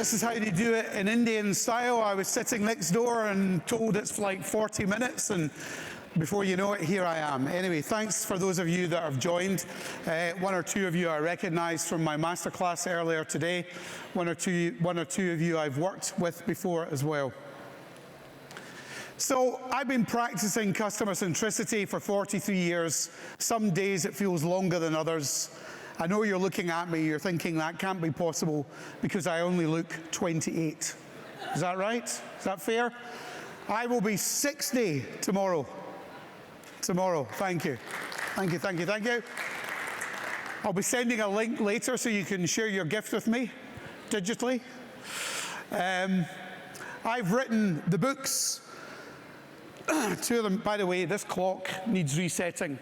This is how they do it in Indian style. I was sitting next door and told it's like 40 minutes, and before you know it, here I am. Anyway, thanks for those of you that have joined. One or two of you I recognized from my masterclass earlier today. One or two of you I've worked with before as well. So I've been practicing customer centricity for 43 years. Some days it feels longer than others. I know you're looking at me, you're thinking that can't be possible because I only look 28. Is that right? Is that fair? I will be 60 tomorrow. Thank you. Thank you, thank you, thank you. I'll be sending a link later so you can share your gift with me digitally. I've written the books. Two of them, by the way, this clock needs resetting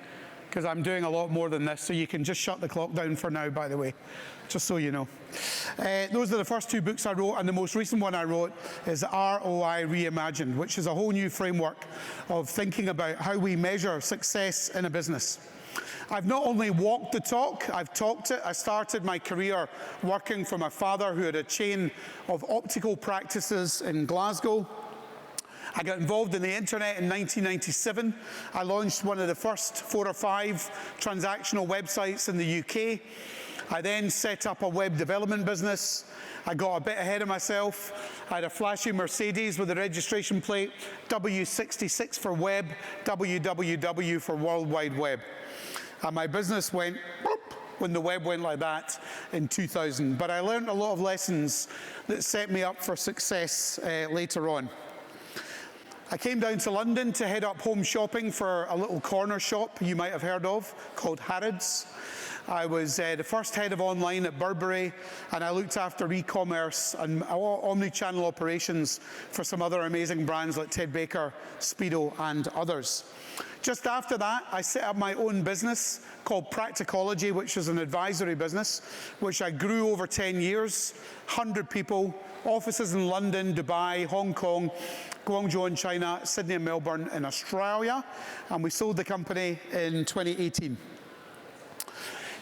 because I'm doing a lot more than this, so you can just shut the clock down for now, by the way, just so you know. Those are the first two books I wrote, and the most recent one I wrote is ROI Reimagined, which is a whole new framework of thinking about how we measure success in a business. I've not only walked the talk, I've talked it. I started my career working for my father, who had a chain of optical practices in Glasgow. I got involved in the internet in 1997. I launched one of the first 4 or 5 transactional websites in the UK. I then set up a web development business. I got a bit ahead of myself. I had a flashy Mercedes with a registration plate, W66 for web, WWW for World Wide Web. And my business went boop when the web went like that in 2000. But I learned a lot of lessons that set me up for success later on. I came down to London to head up home shopping for a little corner shop you might have heard of called Harrods. I was the first head of online at Burberry, and I looked after e-commerce and omnichannel operations for some other amazing brands like Ted Baker, Speedo, and others. Just after that, I set up my own business called Practicology, which is an advisory business, which I grew over 10 years, 100 people, offices in London, Dubai, Hong Kong, Guangzhou in China, Sydney and Melbourne in Australia, and we sold the company in 2018.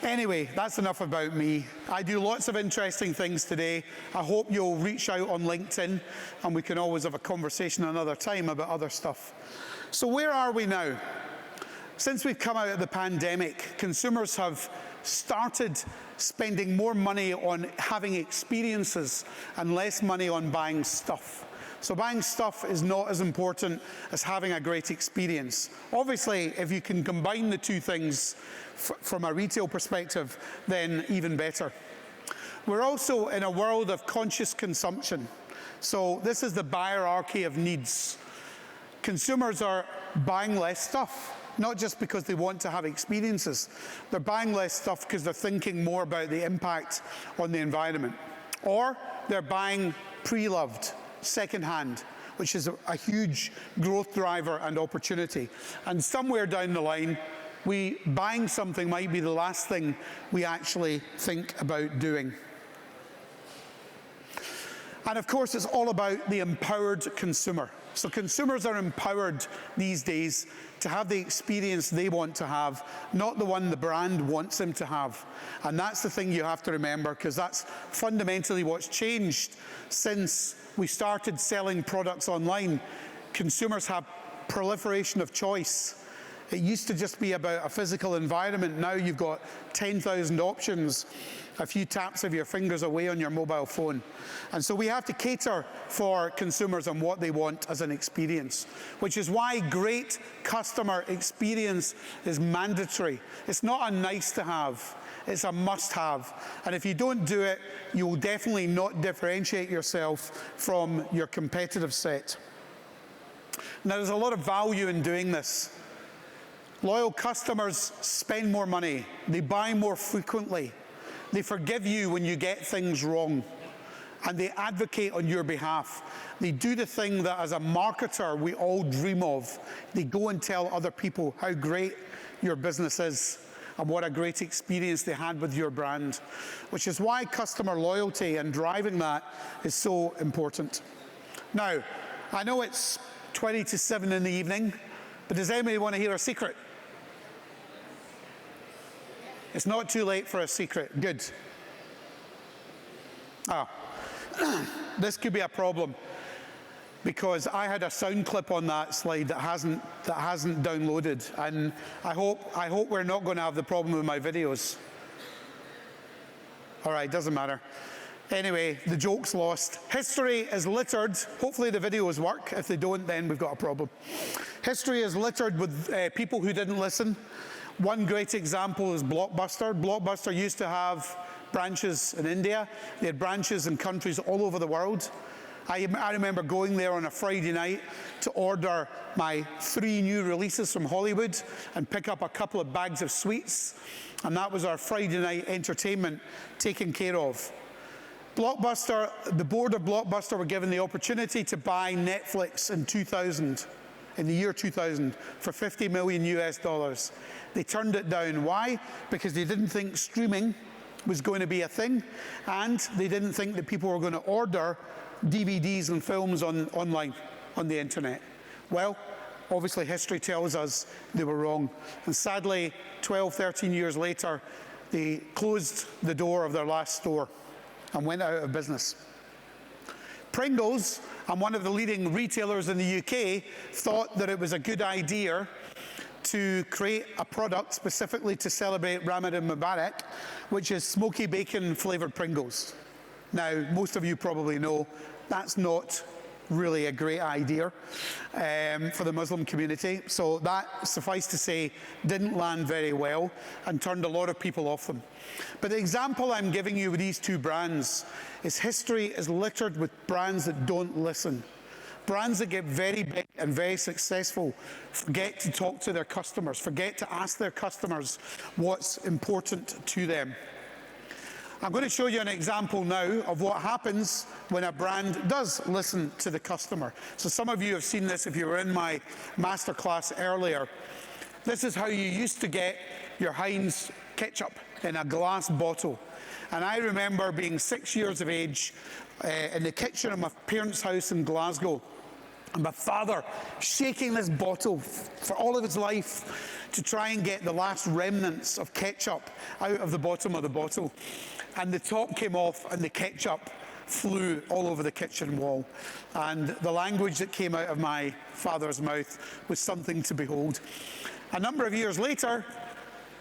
Anyway, that's enough about me. I do lots of interesting things today. I hope you'll reach out on LinkedIn, and we can always have a conversation another time about other stuff. So where are we now? Since we've come out of the pandemic, consumers have started spending more money on having experiences and less money on buying stuff. So buying stuff is not as important as having a great experience. Obviously, if you can combine the two things from a retail perspective, then even better. We're also in a world of conscious consumption. So this is the hierarchy of needs. Consumers are buying less stuff, not just because they want to have experiences. They're buying less stuff because they're thinking more about the impact on the environment. Or they're buying pre-loved, second-hand, which is a huge growth driver and opportunity. And somewhere down the line, buying something might be the last thing we actually think about doing. And of course, it's all about the empowered consumer. So consumers are empowered these days to have the experience they want to have, not the one the brand wants them to have. And that's the thing you have to remember, because that's fundamentally what's changed since we started selling products online. Consumers have proliferation of choice. It used to just be about a physical environment. Now you've got 10,000 options, a few taps of your fingers away on your mobile phone. And so we have to cater for consumers and what they want as an experience, which is why great customer experience is mandatory. It's not a nice to have, it's a must have. And if you don't do it, you will definitely not differentiate yourself from your competitive set. Now, there's a lot of value in doing this. Loyal customers spend more money, they buy more frequently, they forgive you when you get things wrong, and they advocate on your behalf. They do the thing that as a marketer we all dream of. They go and tell other people how great your business is and what a great experience they had with your brand, which is why customer loyalty and driving that is so important. Now, I know it's 20 to 7 in the evening, but does anybody want to hear a secret? It's not too late for a secret. Good. this could be a problem, because I had a sound clip on that slide that hasn't downloaded, and I hope we're not going to have the problem with my videos. All right, doesn't matter. Anyway, the joke's lost. History is littered. Hopefully the videos work. If they don't, then we've got a problem. History is littered with people who didn't listen. One great example is Blockbuster. Blockbuster used to have branches in India. They had branches in countries all over the world. I remember going there on a Friday night to order my 3 new releases from Hollywood and pick up a couple of bags of sweets. And that was our Friday night entertainment taken care of. Blockbuster, the board of Blockbuster were given the opportunity to buy Netflix in the year 2000, for $50 million US. They turned it down. Why? Because they didn't think streaming was going to be a thing, and they didn't think that people were going to order DVDs and films online, on the internet. Well, obviously history tells us they were wrong. And sadly, 12, 13 years later, they closed the door of their last store and went out of business. Pringles, and one of the leading retailers in the UK, thought that it was a good idea to create a product specifically to celebrate Ramadan Mubarak, which is smoky bacon flavored Pringles. Now, most of you probably know that's not really a great idea for the Muslim community. So that, suffice to say, didn't land very well and turned a lot of people off them. But the example I'm giving you with these 2 brands is history is littered with brands that don't listen. Brands that get very big and very successful forget to talk to their customers, forget to ask their customers what's important to them. I'm going to show you an example now of what happens when a brand does listen to the customer. So some of you have seen this if you were in my masterclass earlier. This is how you used to get your Heinz ketchup in a glass bottle. And I remember being 6 years of age in the kitchen of my parents' house in Glasgow, and my father shaking this bottle for all of his life to try and get the last remnants of ketchup out of the bottom of the bottle. And the top came off and the ketchup flew all over the kitchen wall. And the language that came out of my father's mouth was something to behold. A number of years later,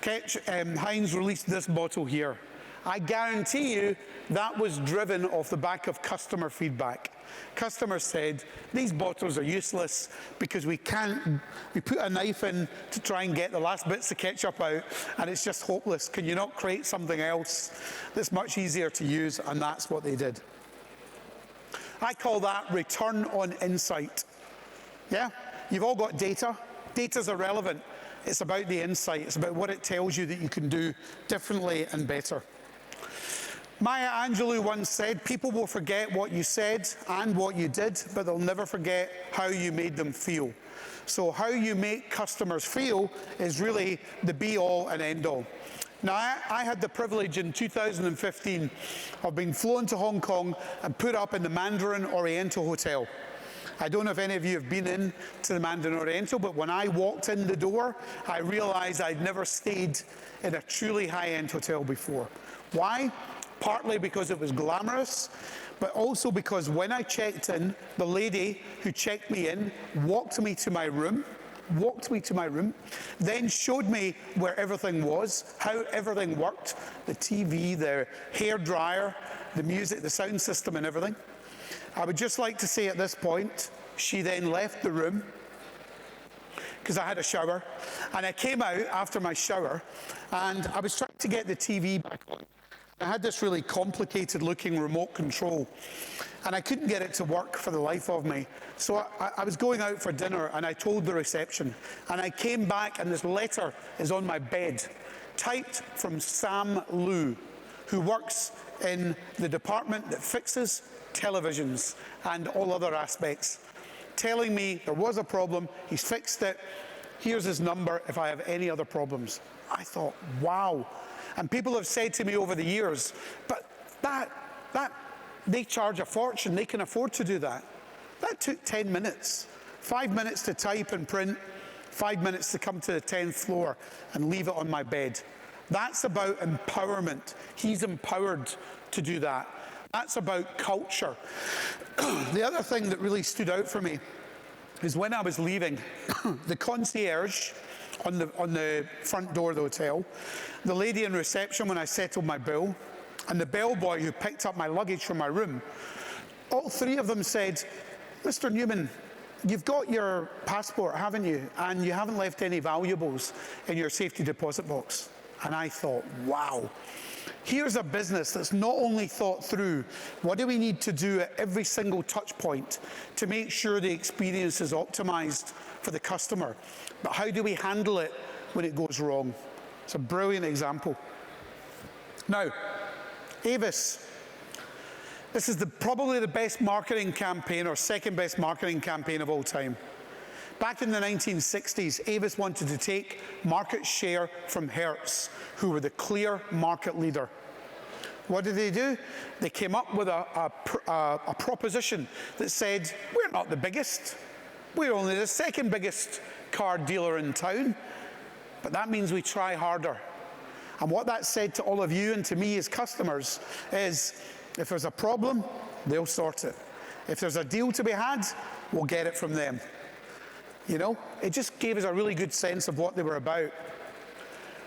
Heinz released this bottle here. I guarantee you that was driven off the back of customer feedback. Customers said, these bottles are useless because we put a knife in to try and get the last bits of ketchup out, and it's just hopeless. Can you not create something else that's much easier to use? And that's what they did. I call that return on insight. Yeah, you've all got data. Data's irrelevant. It's about the insight. It's about what it tells you that you can do differently and better. Maya Angelou once said, people will forget what you said and what you did, but they'll never forget how you made them feel. So how you make customers feel is really the be-all and end-all. Now, I had the privilege in 2015 of being flown to Hong Kong and put up in the Mandarin Oriental Hotel. I don't know if any of you have been in to the Mandarin Oriental, but when I walked in the door, I realized I'd never stayed in a truly high-end hotel before. Why? Partly because it was glamorous, but also because when I checked in, the lady who checked me in walked me to my room, then showed me where everything was, how everything worked, the TV, the hair dryer, the music, the sound system and everything. I would just like to say at this point, she then left the room because I had a shower, and I came out after my shower and I was trying to get the TV back on. I had this really complicated looking remote control and I couldn't get it to work for the life of me. So I was going out for dinner and I told the reception, and I came back and this letter is on my bed, typed from Sam Liu, who works in the department that fixes televisions and all other aspects, telling me there was a problem, he's fixed it, here's his number if I have any other problems. I thought, wow. And people have said to me over the years, but they charge a fortune, they can afford to do that. That took 10 minutes, 5 minutes to type and print, 5 minutes to come to the 10th floor and leave it on my bed. That's about empowerment. He's empowered to do that. That's about culture. The other thing that really stood out for me is when I was leaving, the concierge on the front door of the hotel, the lady in reception when I settled my bill, and the bellboy who picked up my luggage from my room, all three of them said, "Mr. Newman, you've got your passport, haven't you? And you haven't left any valuables in your safety deposit box." And I thought, wow. Here's a business that's not only thought through, what do we need to do at every single touch point to make sure the experience is optimized for the customer, but how do we handle it when it goes wrong? It's a brilliant example. Now, Avis. This is probably the best marketing campaign, or second best marketing campaign of all time. Back in the 1960s, Avis wanted to take market share from Hertz, who were the clear market leader. What did they do? They came up with a proposition that said, we're not the biggest. We're only the second biggest car dealer in town, but that means we try harder. And what that said to all of you and to me as customers is, if there's a problem, they'll sort it. If there's a deal to be had, we'll get it from them. You know, it just gave us a really good sense of what they were about.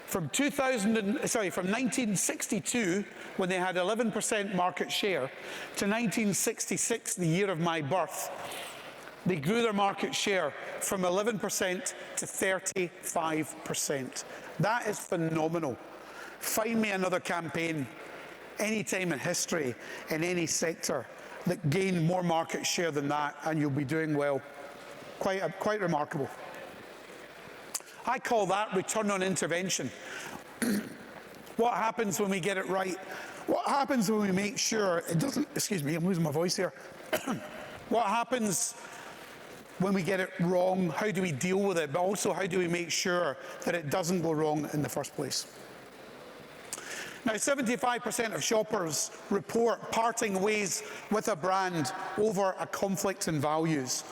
From 1962, when they had 11% market share, to 1966, the year of my birth, they grew their market share from 11% to 35%. That is phenomenal. Find me another campaign any time in history, in any sector, that gained more market share than that, and you'll be doing well. Quite remarkable. I call that return on intervention. What happens when we get it right? What happens when we make sure it doesn't, excuse me, I'm losing my voice here. What happens when we get it wrong? How do we deal with it? But also, how do we make sure that it doesn't go wrong in the first place? Now, 75% of shoppers report parting ways with a brand over a conflict in values.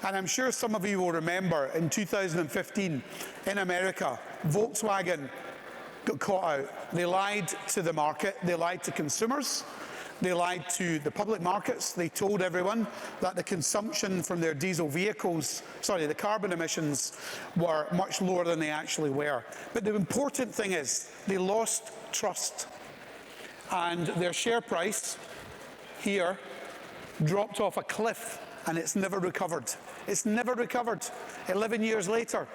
And I'm sure some of you will remember in 2015 in America, Volkswagen got caught out. They lied to the market, they lied to consumers, they lied to the public markets. They told everyone that the consumption from their diesel vehicles, the carbon emissions were much lower than they actually were. But the important thing is they lost trust, and their share price here dropped off a cliff, and it's never recovered. It's never recovered 11 years later.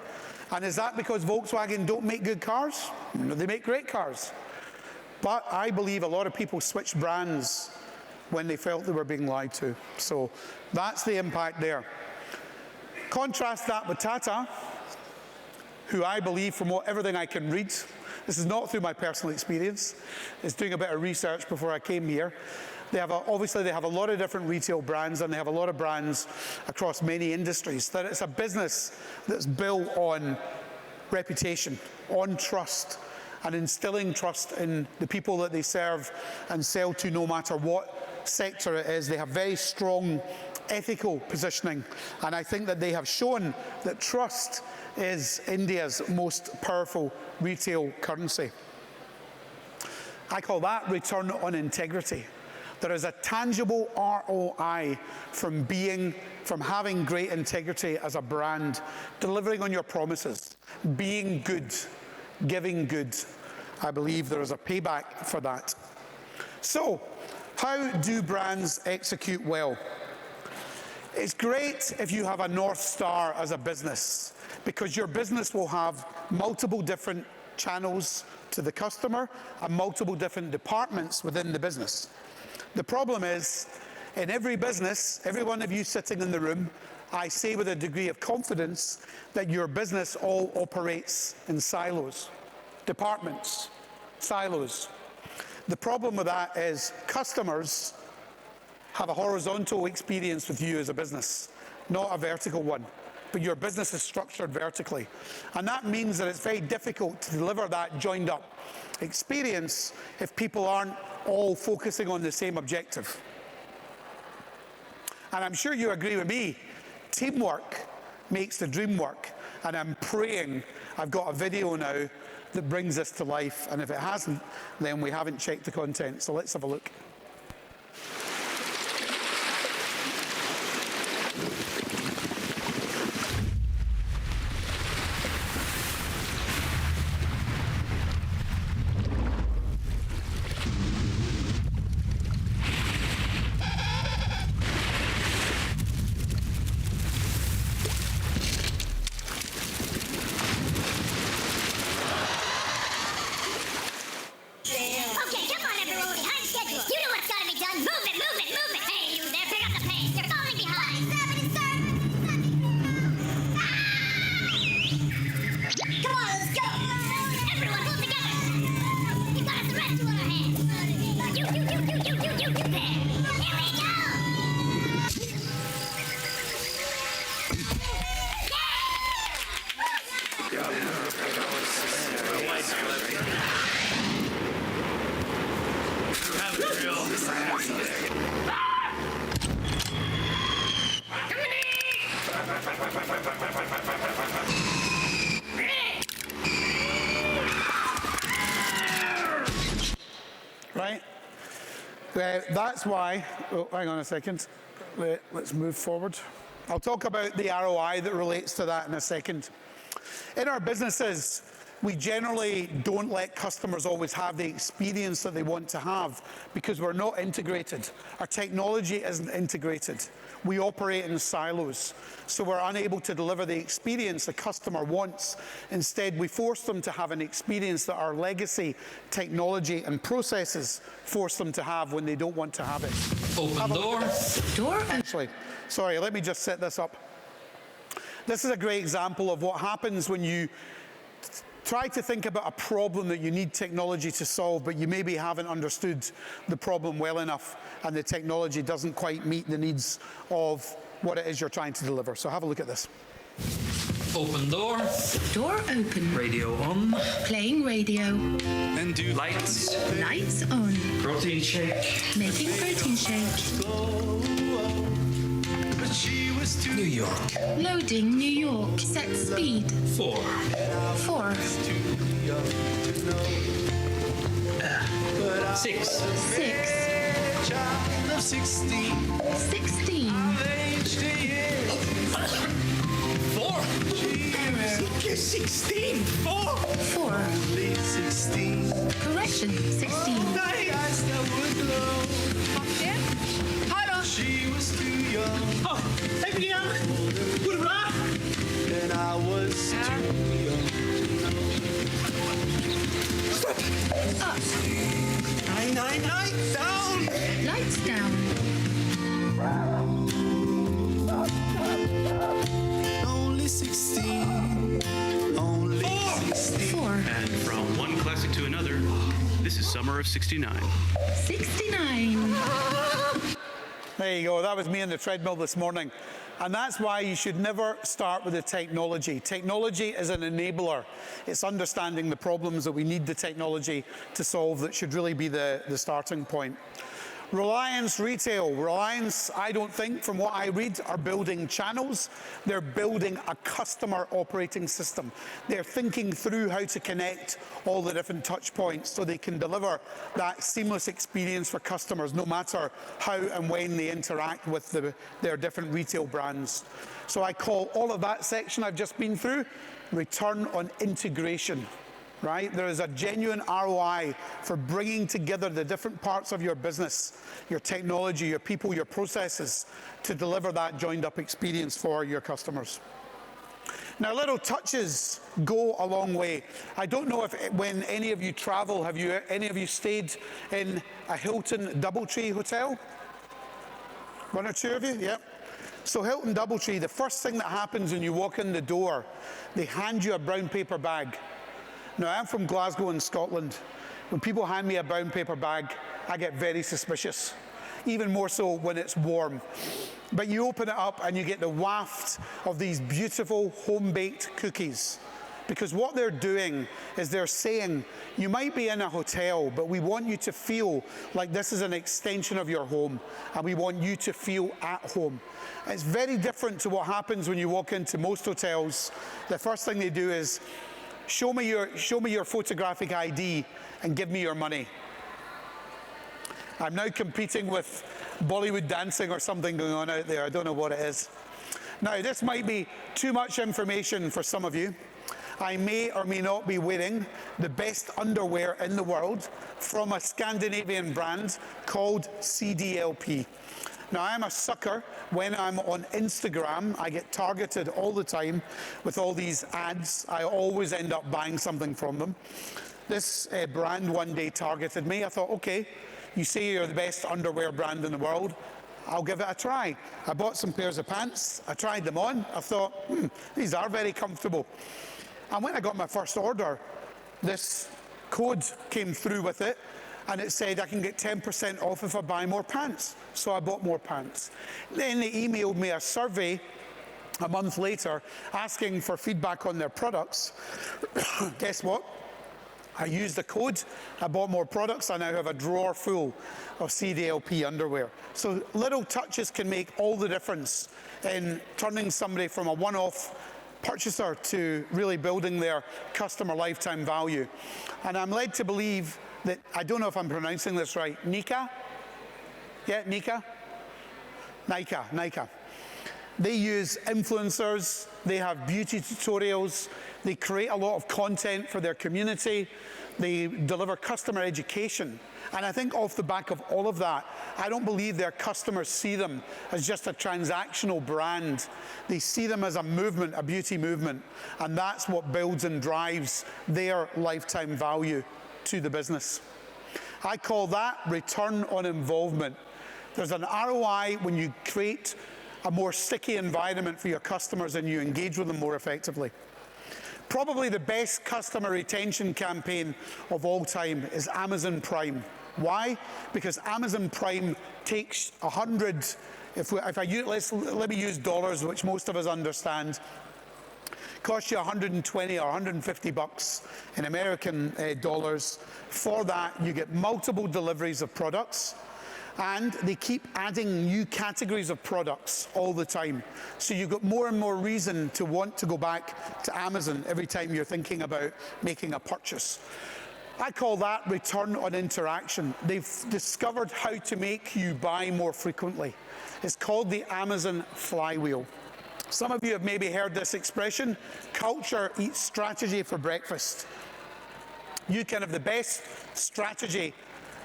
And is that because Volkswagen don't make good cars? No, they make great cars. But I believe a lot of people switched brands when they felt they were being lied to. So that's the impact there. Contrast that with Tata, who I believe, from everything I can read, this is not through my personal experience, it's doing a bit of research before I came here. Obviously they have a lot of different retail brands, and they have a lot of brands across many industries. That it's a business that's built on reputation, on trust, and instilling trust in the people that they serve and sell to, no matter what sector it is. They have very strong ethical positioning, and I think that they have shown that trust is India's most powerful retail currency. I call that return on integrity. There is a tangible ROI from having great integrity as a brand, delivering on your promises, being good, giving good. I believe there is a payback for that. So, how do brands execute well? It's great if you have a North Star as a business, because your business will have multiple different channels to the customer and multiple different departments within the business. The problem is, in every business, every one of you sitting in the room, I say with a degree of confidence that your business all operates in silos, departments, silos. The problem with that is customers have a horizontal experience with you as a business, not a vertical one. But your business is structured vertically. And that means that it's very difficult to deliver that joined up experience if people aren't all focusing on the same objective. And I'm sure you agree with me, teamwork makes the dream work. And I'm praying I've got a video now that brings this to life. And if it hasn't, then we haven't checked the content. So let's have a look. Right? That's why, oh, hang on a second. Let's move forward. I'll talk about the ROI that relates to that in a second. In our businesses, we generally don't let customers always have the experience that they want to have because we're not integrated. Our technology isn't integrated. We operate in silos, so we're unable to deliver the experience the customer wants. Instead, we force them to have an experience that our legacy technology and processes force them to have when they don't want to have it. Open door. Door. Actually, sorry, let me just set this up. This is a great example of what happens when you try to think about a problem that you need technology to solve, but you maybe haven't understood the problem well enough, and the technology doesn't quite meet the needs of what it is you're trying to deliver. So have a look at this. Open door. Door open. Radio on. Playing radio. And do lights. Lights on. Protein shake. Making protein shake. New York. Loading New York. Set speed. 4. 4. 6. 6. 16. 4. Error. 16. 4. 4. Correction. 16. Oh, hey, Leon. Good rock. And I was too young. Up. 9, down. Lights down. Only 16. Only 16. 4. And from one classic to another, this is Summer of '69. 69. There you go. That was me on the treadmill this morning. And that's why you should never start with the technology. Technology is an enabler. It's understanding the problems that we need the technology to solve that should really be the starting point. Reliance Retail. Reliance, I don't think, from what I read, are building channels. They're building a customer operating system. They're thinking through how to connect all the different touch points so they can deliver that seamless experience for customers, no matter how and when they interact with their different retail brands. So I call all of that section I've just been through return on integration. Right? There is a genuine ROI for bringing together the different parts of your business, your technology, your people, your processes, to deliver that joined up experience for your customers. Now, little touches go a long way. I don't know if when any of you travel, have you any of you stayed in a Hilton Doubletree hotel? One or two of you? Yep. So Hilton Doubletree, the first thing that happens when you walk in the door, they hand you a brown paper bag. Now, I'm from Glasgow in Scotland. When people hand me a brown paper bag, I get very suspicious, even more so when it's warm. But you open it up and you get the waft of these beautiful home-baked cookies. Because what they're doing is they're saying, you might be in a hotel, but we want you to feel like this is an extension of your home, and we want you to feel at home. It's very different to what happens when you walk into most hotels. The first thing they do is, show me your photographic ID and give me your money. I'm now competing with Bollywood dancing or something going on out there. I don't know what it is. Now, this might be too much information for some of you. I may or may not be wearing the best underwear in the world from a Scandinavian brand called CDLP. Now, I'm a sucker. When I'm on Instagram, I get targeted all the time with all these ads. I always end up buying something from them. This brand one day targeted me. I thought, okay, you say you're the best underwear brand in the world. I'll give it a try. I bought some pairs of pants. I tried them on. I thought, these are very comfortable. And when I got my first order, this code came through with it. And it said I can get 10% off if I buy more pants. So I bought more pants. Then they emailed me a survey a month later asking for feedback on their products, guess what? I used the code, I bought more products, I now have a drawer full of CDLP underwear. So little touches can make all the difference in turning somebody from a one-off purchaser to really building their customer lifetime value. And I'm led to believe that, I don't know if I'm pronouncing this right, Nika? Yeah, Nika? Nika. They use influencers, they have beauty tutorials, they create a lot of content for their community, they deliver customer education. And I think off the back of all of that, I don't believe their customers see them as just a transactional brand. They see them as a movement, a beauty movement, and that's what builds and drives their lifetime value to the business. I call that return on involvement. There's an ROI when you create a more sticky environment for your customers and you engage with them more effectively. Probably the best customer retention campaign of all time is Amazon Prime. Why? Because Amazon Prime takes 100, let me use dollars, which most of us understand, costs you 120 or 150 bucks in American dollars. For that, you get multiple deliveries of products, and they keep adding new categories of products all the time. So you've got more and more reason to want to go back to Amazon every time you're thinking about making a purchase. I call that return on interaction. They've discovered how to make you buy more frequently. It's called the Amazon flywheel. Some of you have maybe heard this expression, culture eats strategy for breakfast. You can have the best strategy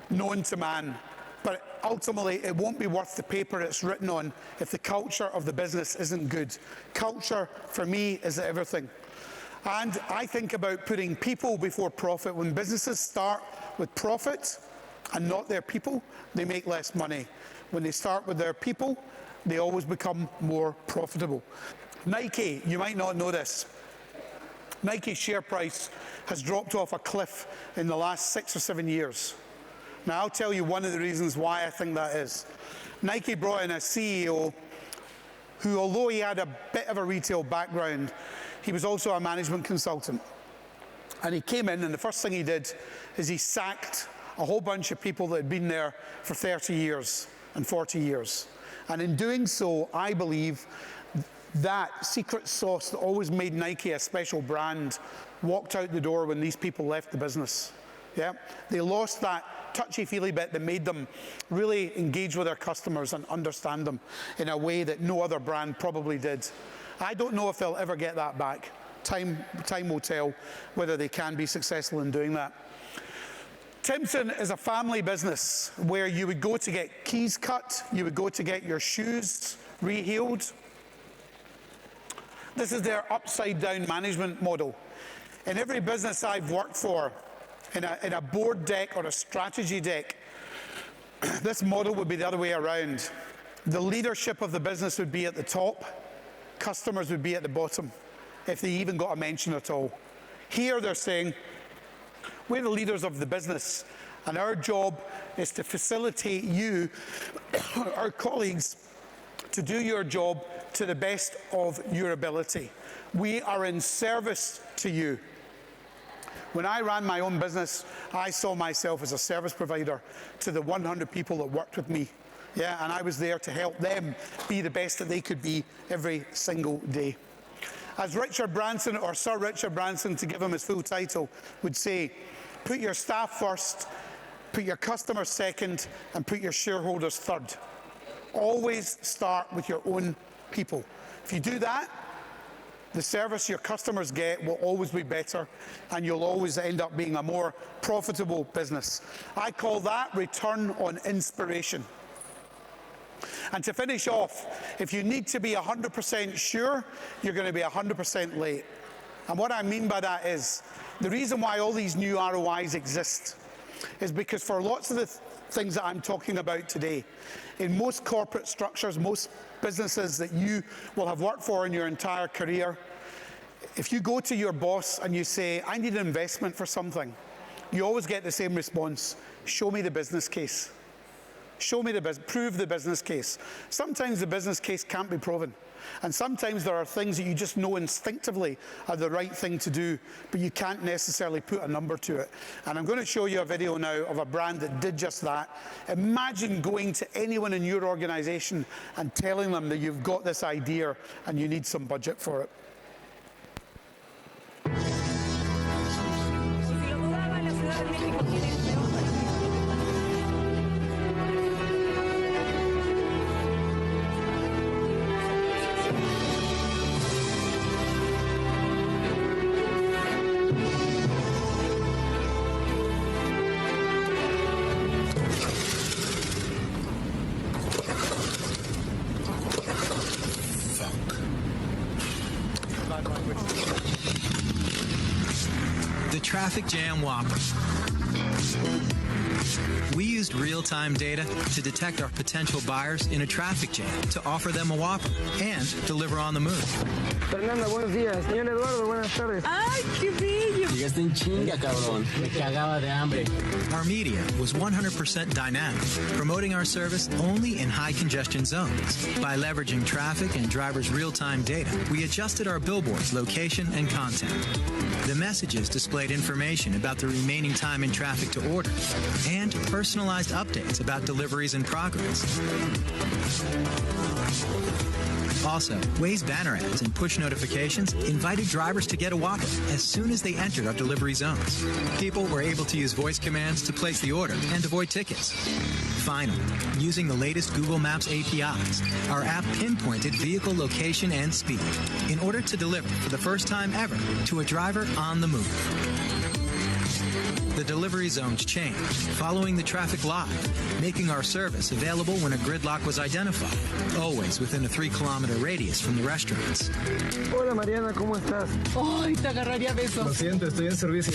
known to man, but ultimately it won't be worth the paper it's written on if the culture of the business isn't good. Culture, for me, is everything. And I think about putting people before profit. When businesses start with profit and not their people, they make less money. When they start with their people, they always become more profitable. Nike, you might not know this. Nike's share price has dropped off a cliff in the last 6 or 7 years. Now, I'll tell you one of the reasons why I think that is. Nike brought in a CEO who, although he had a bit of a retail background, he was also a management consultant. And he came in, and the first thing he did is he sacked a whole bunch of people that had been there for 30 years and 40 years. And in doing so, I believe that secret sauce that always made Nike a special brand walked out the door when these people left the business. Yeah? They lost that touchy-feely bit that made them really engage with their customers and understand them in a way that no other brand probably did. I don't know if they'll ever get that back. Time will tell whether they can be successful in doing that. Timpson is a family business where you would go to get keys cut, you would go to get your shoes rehealed. This is their upside-down management model. In every business I've worked for, in a board deck or a strategy deck, this model would be the other way around. The leadership of the business would be at the top, customers would be at the bottom, if they even got a mention at all. Here they're saying, we're the leaders of the business, and our job is to facilitate you, our colleagues, to do your job to the best of your ability. We are in service to you. When I ran my own business, I saw myself as a service provider to the 100 people that worked with me. Yeah, and I was there to help them be the best that they could be every single day. As Richard Branson, or Sir Richard Branson, to give him his full title, would say, put your staff first, put your customers second, and put your shareholders third. Always start with your own people. If you do that, the service your customers get will always be better, and you'll always end up being a more profitable business. I call that return on inspiration. And to finish off, if you need to be 100% sure, you're going to be 100% late. And what I mean by that is, the reason why all these new ROIs exist is because for lots of the things that I'm talking about today, in most corporate structures, most businesses that you will have worked for in your entire career, if you go to your boss and you say, I need an investment for something, you always get the same response: show me the business case. Show me prove the business case. Sometimes the business case can't be proven. And sometimes there are things that you just know instinctively are the right thing to do, but you can't necessarily put a number to it. And I'm going to show you a video now of a brand that did just that. Imagine going to anyone in your organization and telling them that you've got this idea and you need some budget for it. The Traffic Jam Whopper. We used real-time data to detect our potential buyers in a traffic jam to offer them a Whopper and deliver on the move. Fernanda, buenos días. Señor Eduardo, buenas tardes. ¡Ay, qué bello! Llegaste en chinga, cabrón. Me cagaba de hambre. Our media was 100% dynamic, promoting our service only in high congestion zones. By leveraging traffic and drivers' real-time data, we adjusted our billboards' location and content. The messages displayed information about the remaining time in traffic to order and personalized updates about deliveries in progress. Also, Waze banner ads and push notifications invited drivers to get a Whopper as soon as they entered our delivery zones. People were able to use voice commands to place the order and avoid tickets. Finally, using the latest Google Maps APIs, our app pinpointed vehicle location and speed in order to deliver for the first time ever to a driver on the move. The delivery zones changed, following the traffic live, making our service available when a gridlock was identified, always within a 3-kilometer radius from the restaurants. Hola, Mariana, ¿cómo estás? ¡Ay, te agarraría besos! Lo siento, estoy en servicio.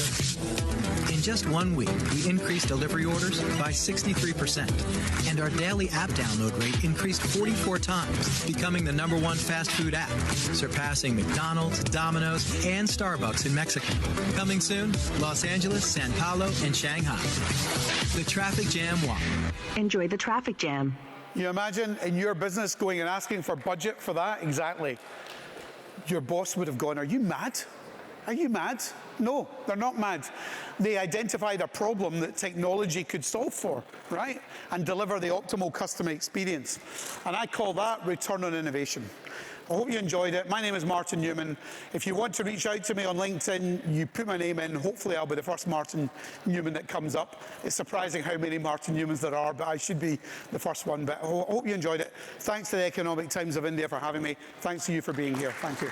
In just 1 week, we increased delivery orders by 63%, and our daily app download rate increased 44 times, becoming the #1 fast food app, surpassing McDonald's, Domino's, and Starbucks in Mexico. Coming soon, Los Angeles, San Paulo, and Shanghai. The Traffic Jam Whopper. Enjoy the traffic jam. You imagine in your business going and asking for budget for that? Exactly. Your boss would have gone, "Are you mad? Are you mad?" No, they're not mad. They identified a problem that technology could solve for, right? And deliver the optimal customer experience. And I call that return on innovation. I hope you enjoyed it. My name is Martin Newman. If you want to reach out to me on LinkedIn, you put my name in. Hopefully I'll be the first Martin Newman that comes up. It's surprising how many Martin Newmans there are, but I should be the first one. But I hope you enjoyed it. Thanks to the Economic Times of India for having me. Thanks to you for being here. Thank you.